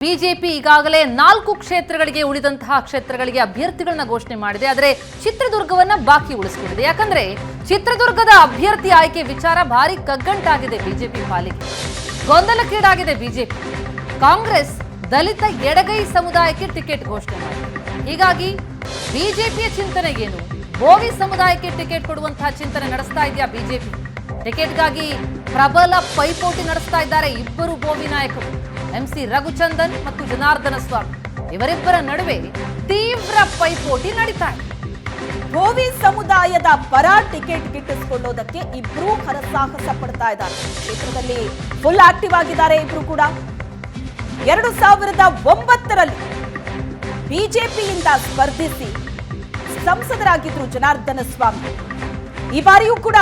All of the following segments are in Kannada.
ಬಿಜೆಪಿ ಈಗಾಗಲೇ 4 ಕ್ಷೇತ್ರಗಳಿಗೆ ಉಳಿದಂತಹ ಕ್ಷೇತ್ರಗಳಿಗೆ ಅಭ್ಯರ್ಥಿಗಳನ್ನ ಘೋಷಣೆ ಮಾಡಿದೆ. ಆದರೆ ಚಿತ್ರದುರ್ಗವನ್ನ ಬಾಕಿ ಉಳಿಸಿಕೊಂಡಿದೆ. ಯಾಕಂದ್ರೆ ಚಿತ್ರದುರ್ಗದ ಅಭ್ಯರ್ಥಿ ಆಯ್ಕೆ ವಿಚಾರ ಭಾರಿ ಕಗ್ಗಂಟಾಗಿದೆ. ಬಿಜೆಪಿ ಪಾಲಿಗೆ ಗೊಂದಲಕ್ಕೀಡಾಗಿದೆ. ಬಿಜೆಪಿ ಕಾಂಗ್ರೆಸ್ ದಲಿತ ಎಡಗೈ ಸಮುದಾಯಕ್ಕೆ ಟಿಕೆಟ್ ಘೋಷಣೆ ಮಾಡಿದೆ. ಹೀಗಾಗಿ ಬಿಜೆಪಿಯ ಚಿಂತನೆ ಏನು? ಬೋವಿ ಸಮುದಾಯಕ್ಕೆ ಟಿಕೆಟ್ ಕೊಡುವಂತಹ ಚಿಂತನೆ ನಡೆಸ್ತಾ ಇದೆಯಾ ಬಿಜೆಪಿ? ಟಿಕೆಟ್ಗಾಗಿ ಪ್ರಬಲ ಪೈಪೋಟಿ ನಡೆಸ್ತಾ ಇದ್ದಾರೆ ಇಬ್ಬರು ಬೋವಿ ನಾಯಕರು, ಎಂಸಿ ರಘುಚಂದನ್ ಮತ್ತು ಜನಾರ್ದನ ಸ್ವಾಮಿ. ಇವರಿಬ್ಬರ ನಡುವೆ ತೀವ್ರ ಪೈಪೋಟಿ ನಡೀತಾ ಇದೆ. ಬೋವಿ ಸಮುದಾಯದ ಪರ ಟಿಕೆಟ್ ಗಿಟ್ಟಿಸಿಕೊಳ್ಳೋದಕ್ಕೆ ಇಬ್ರು ಹರಸಾಹಸ ಪಡ್ತಾ ಇದ್ದಾರೆ. ಕ್ಷೇತ್ರದಲ್ಲಿ ಫುಲ್ ಆಕ್ಟಿವ್ ಆಗಿದ್ದಾರೆ ಇಬ್ರು ಕೂಡ. 2009ರಲ್ಲಿ ಬಿಜೆಪಿಯಿಂದ ಸ್ಪರ್ಧಿಸಿ ಸಂಸದರಾಗಿದ್ರು ಜನಾರ್ದನ ಸ್ವಾಮಿ. ಈ ಬಾರಿಯೂ ಕೂಡ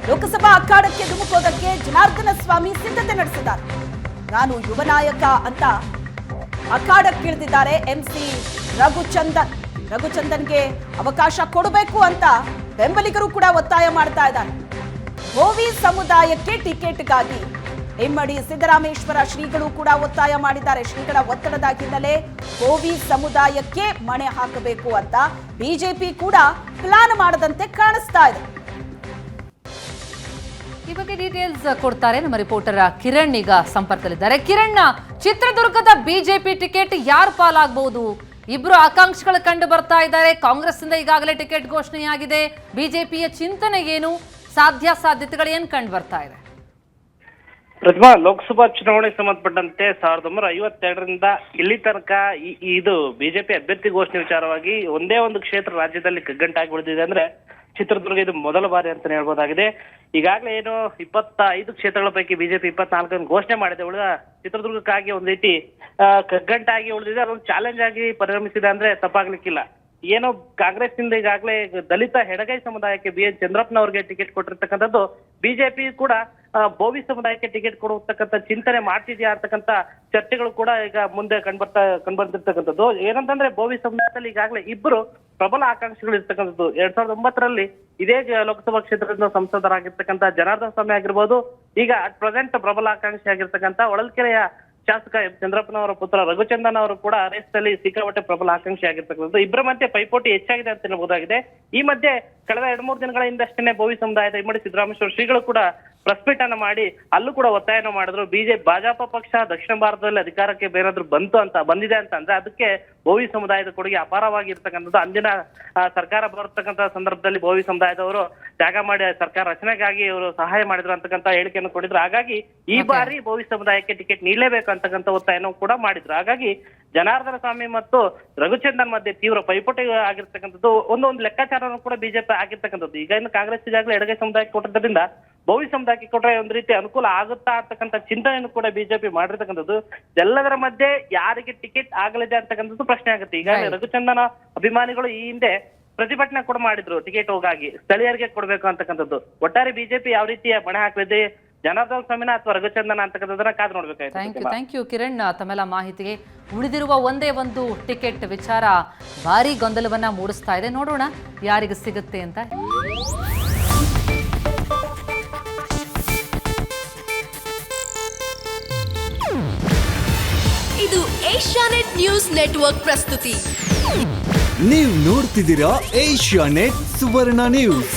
ಲೋಕಸಭಾ ಅಖಾಡಕ್ಕೆ ಧುಮುಕೋದಕ್ಕೆ ಜನಾರ್ದನ ಸ್ವಾಮಿ ಸಿದ್ಧತೆ ನಡೆಸಿದ್ದಾರೆ. ನಾನು ಯುವ ನಾಯಕ ಅಂತ ಅಖಾಡಕ್ಕಿಳಿದಿದ್ದಾರೆ ಎಂಸಿ ರಘುಚಂದನ್ಗೆ ಅವಕಾಶ ಕೊಡಬೇಕು ಅಂತ ಬೆಂಬಲಿಗರು ಕೂಡ ಒತ್ತಾಯ ಮಾಡ್ತಾ ಇದ್ದಾರೆ. ಬೋವಿ ಸಮುದಾಯಕ್ಕೆ ಟಿಕೆಟ್ಗಾಗಿ ಇಮ್ಮಡಿ ಸಿದ್ದರಾಮೇಶ್ವರ ಶ್ರೀಗಳು ಕೂಡ ಒತ್ತಾಯ ಮಾಡಿದ್ದಾರೆ. ಶ್ರೀಗಳ ಒತ್ತಡದ ಹಿನ್ನೆಲೆ ಬೋವಿ ಸಮುದಾಯಕ್ಕೆ ಮಣೆ ಹಾಕಬೇಕು ಅಂತ ಬಿಜೆಪಿ ಕೂಡ ಪ್ಲಾನ್ ಮಾಡದಂತೆ ಕಾಣಿಸ್ತಾ ಇದೆ. ಈ ಬಗ್ಗೆ ಡೀಟೇಲ್ಸ್ ಕೊಡ್ತಾರೆ ನಮ್ಮ ರಿಪೋರ್ಟರ್ ಕಿರಣ್. ಈಗ ಸಂಪರ್ಕದಲ್ಲಿದ್ದಾರೆ. ಕಿರಣ್, ಚಿತ್ರದುರ್ಗದ ಬಿಜೆಪಿ ಟಿಕೆಟ್ ಯಾರ ಪಾಲಾಗಬಹುದು? ಇಬ್ರು ಆಕಾಂಕ್ಷಿಗಳು ಕಂಡು ಬರ್ತಾ ಇದ್ದಾರೆ. ಕಾಂಗ್ರೆಸ್ ಇಂದ ಈಗಾಗಲೇ ಟಿಕೆಟ್ ಘೋಷಣೆಯಾಗಿದೆ. ಬಿಜೆಪಿಯ ಚಿಂತನೆ ಏನು? ಸಾಧ್ಯತೆಗಳು ಏನು ಕಂಡು ಬರ್ತಾ ಇದೆ? ಪ್ರಥಮ ಲೋಕಸಭಾ ಚುನಾವಣೆಗೆ ಸಂಬಂಧಪಟ್ಟಂತೆ 1952ರಿಂದ ಇಲ್ಲಿ ತನಕ ಇದು ಬಿಜೆಪಿ ಅಭ್ಯರ್ಥಿ ಘೋಷಣೆ ವಿಚಾರವಾಗಿ ಒಂದೇ ಒಂದು ಕ್ಷೇತ್ರ ರಾಜ್ಯದಲ್ಲಿ ಕಗ್ಗಂಟಾಗಿ ಉಳಿದಿದೆ ಅಂದ್ರೆ ಚಿತ್ರದುರ್ಗ ಇದು ಮೊದಲ ಬಾರಿ ಅಂತಾನೆ ಹೇಳ್ಬೋದಾಗಿದೆ. ಈಗಾಗಲೇ ಏನು 25 ಕ್ಷೇತ್ರಗಳ ಪೈಕಿ ಬಿಜೆಪಿ 24 ಘೋಷಣೆ ಮಾಡಿದೆ. ಉಳಿದ ಚಿತ್ರದುರ್ಗಕ್ಕಾಗಿ ಒಂದ್ ರೀತಿ ಕಗ್ಗಂಟಾಗಿ ಉಳಿದಿದೆ. ಅದೊಂದು ಚಾಲೆಂಜ್ ಆಗಿ ಪರಿಣಮಿಸಿದೆ ಅಂದ್ರೆ ತಪ್ಪಾಗ್ಲಿಕ್ಕಿಲ್ಲ. ಏನೋ ಕಾಂಗ್ರೆಸ್ ನಿಂದ ಈಗಾಗಲೇ ದಲಿತ ಎಡಗೈ ಸಮುದಾಯಕ್ಕೆ BN ಚಂದ್ರಪ್ಪನವರಿಗೆ ಟಿಕೆಟ್ ಕೊಟ್ಟಿರ್ತಕ್ಕಂಥದ್ದು, ಬಿಜೆಪಿ ಕೂಡ ಬೋವಿ ಸಮುದಾಯಕ್ಕೆ ಟಿಕೆಟ್ ಕೊಡತಕ್ಕಂಥ ಚಿಂತನೆ ಮಾಡ್ತಿದ್ಯಾ ಅಂತಕ್ಕಂಥ ಚರ್ಚೆಗಳು ಕೂಡ ಈಗ ಮುಂದೆ ಕಂಡ್ಬರ್ತಿರ್ತಕ್ಕಂಥದ್ದು. ಏನಂತಂದ್ರೆ ಬೋವಿ ಸಮುದಾಯದಲ್ಲಿ ಈಗಾಗಲೇ ಇಬ್ಬರು ಪ್ರಬಲ ಆಕಾಂಕ್ಷಿಗಳು ಇರ್ತಕ್ಕಂಥದ್ದು. 2009ರಲ್ಲಿ ಇದೇ ಲೋಕಸಭಾ ಕ್ಷೇತ್ರದಿಂದ ಸಂಸದರಾಗಿರ್ತಕ್ಕಂಥ ಜನಾರ್ದನ ಸ್ವಾಮಿ ಆಗಿರ್ಬೋದು, ಈಗ ಅಟ್ ಪ್ರೆಸೆಂಟ್ ಪ್ರಬಲ ಆಕಾಂಕ್ಷಿ ಆಗಿರ್ತಕ್ಕಂಥ ಹೊಳಲ್ಕೆರೆಯ ಶಾಸಕ ಚಂದ್ರಪ್ಪನವರ ಪುತ್ರ ರಘುಚಂದನ್ ಅವರು ಕೂಡ ರೇಸ್ನಲ್ಲಿ ಸಿಕ್ಕಾಪಟ್ಟೆ ಪ್ರಬಲ ಆಕಾಂಕ್ಷಿ ಆಗಿರ್ತಕ್ಕಂಥದ್ದು. ಇಬ್ಬರ ಮಧ್ಯೆ ಪೈಪೋಟಿ ಹೆಚ್ಚಾಗಿದೆ ಅಂತ ಹೇಳಬಹುದಾಗಿದೆ. ಈ ಮಧ್ಯೆ ಕಳೆದ 2-3 ದಿನಗಳ ಹಿಂದಷ್ಟೇ ಬೋವಿ ಸಮುದಾಯದ ಇಮ್ಮಡಿ ಸಿದ್ದರಾಮೇಶ್ವರ ಶ್ರೀಗಳು ಕೂಡ ಪ್ರೆಸ್ ಮೀಟ್ ಅನ್ನು ಮಾಡಿ ಅಲ್ಲೂ ಕೂಡ ಒತ್ತಾಯನ ಮಾಡಿದ್ರು. ಭಾಜಪ ಪಕ್ಷ ದಕ್ಷಿಣ ಭಾರತದಲ್ಲಿ ಅಧಿಕಾರಕ್ಕೆ ಬೇರಾದ್ರೂ ಬಂದಿದೆ ಅಂತ ಅಂದ್ರೆ ಅದಕ್ಕೆ ಬೋವಿ ಸಮುದಾಯದ ಕೊಡುಗೆ ಅಪಾರವಾಗಿ ಇರ್ತಕ್ಕಂಥದ್ದು. ಅಂದಿನ ಸರ್ಕಾರ ಬರತಕ್ಕಂಥ ಸಂದರ್ಭದಲ್ಲಿ ಬೋವಿ ಸಮುದಾಯದವರು ತ್ಯಾಗ ಮಾಡಿ ಸರ್ಕಾರ ರಚನೆಗಾಗಿ ಇವರು ಸಹಾಯ ಮಾಡಿದ್ರು ಅಂತಕ್ಕಂಥ ಹೇಳಿಕೆಯನ್ನು ಕೊಟ್ಟಿದ್ರು. ಹಾಗಾಗಿ ಈ ಬಾರಿ ಬೋವಿ ಸಮುದಾಯಕ್ಕೆ ಟಿಕೆಟ್ ನೀಡಲೇಬೇಕು ಅಂತಕ್ಕಂಥ ಒತ್ತಾಯನೂ ಕೂಡ ಮಾಡಿದ್ರು. ಹಾಗಾಗಿ ಜನಾರ್ದನ ಸ್ವಾಮಿ ಮತ್ತು ರಘುಚಂದನ್ ಮಧ್ಯೆ ತೀವ್ರ ಪೈಪೋಟಿ ಆಗಿರ್ತಕ್ಕಂಥದ್ದು. ಒಂದೊಂದು ಲೆಕ್ಕಾಚಾರನೂ ಕೂಡ ಬಿಜೆಪಿ ಆಗಿರ್ತಕ್ಕಂಥದ್ದು. ಈಗ ಇನ್ನು ಕಾಂಗ್ರೆಸ್ ಈಗಾಗಲೇ ಎಡಗೈ ಸಮುದಾಯಕ್ಕೆ ಕೊಟ್ಟಿದ್ದರಿಂದ ಬೋವಿ ಸಮುದಾಯಕ್ಕೆ ಕೊಟ್ರೆ ಒಂದ್ ರೀತಿ ಅನುಕೂಲ ಆಗುತ್ತಾ ಅಂತಕ್ಕಂಥ ಚಿಂತನೆಯನ್ನು ಕೂಡ ಬಿಜೆಪಿ ಮಾಡಿರ್ತಕ್ಕಂಥದ್ದು. ಎಲ್ಲದರ ಮಧ್ಯೆ ಯಾರಿಗೆ ಟಿಕೆಟ್ ಆಗಲಿದೆ ಅಂತಕ್ಕಂಥದ್ದು ಪ್ರಶ್ನೆ ಆಗುತ್ತೆ. ಈಗಾಗಲೇ ರಘುಚಂದನ ಅಭಿಮಾನಿಗಳು ಈ ಹಿಂದೆ ಪ್ರತಿಭಟನೆ ಕೂಡ ಮಾಡಿದ್ರು ಟಿಕೆಟ್ ಹೋಗಾಗಿ ಸ್ಥಳೀಯರಿಗೆ ಕೊಡ್ಬೇಕು ಅಂತಕ್ಕಂಥದ್ದು. ಒಟ್ಟಾರೆ ಬಿಜೆಪಿ ಯಾವ ರೀತಿಯ ಬಣೆ ಹಾಕಲಿದೆ, ಜನಾರ್ದನ ಸ್ವಾಮಿನ ಅಥವಾ ರಘುಚಂದನ ಅಂತಕ್ಕಂಥದ್ದನ್ನ ಕಾದು ನೋಡ್ಬೇಕಾಯ್ತು. ಥ್ಯಾಂಕ್ ಯು ಕಿರಣ್ ತಮ್ಮೆಲ್ಲ ಮಾಹಿತಿಗೆ. ಉಳಿದಿರುವ ಒಂದೇ ಒಂದು ಟಿಕೆಟ್ ವಿಚಾರ ಭಾರಿ ಗೊಂದಲವನ್ನ ಮೂಡಿಸ್ತಾ ಇದೆ. ನೋಡೋಣ ಯಾರಿಗೆ ಸಿಗುತ್ತೆ ಅಂತ. ಇದು ಏಷ್ಯಾನೆಟ್ ನ್ಯೂಸ್ ನೆಟ್ವರ್ಕ್ ಪ್ರಸ್ತುತಿ. ನೀವು ನೋಡ್ತಿದ್ದೀರಾ ಏಷ್ಯಾನೆಟ್ ಸುವರ್ಣ ನ್ಯೂಸ್.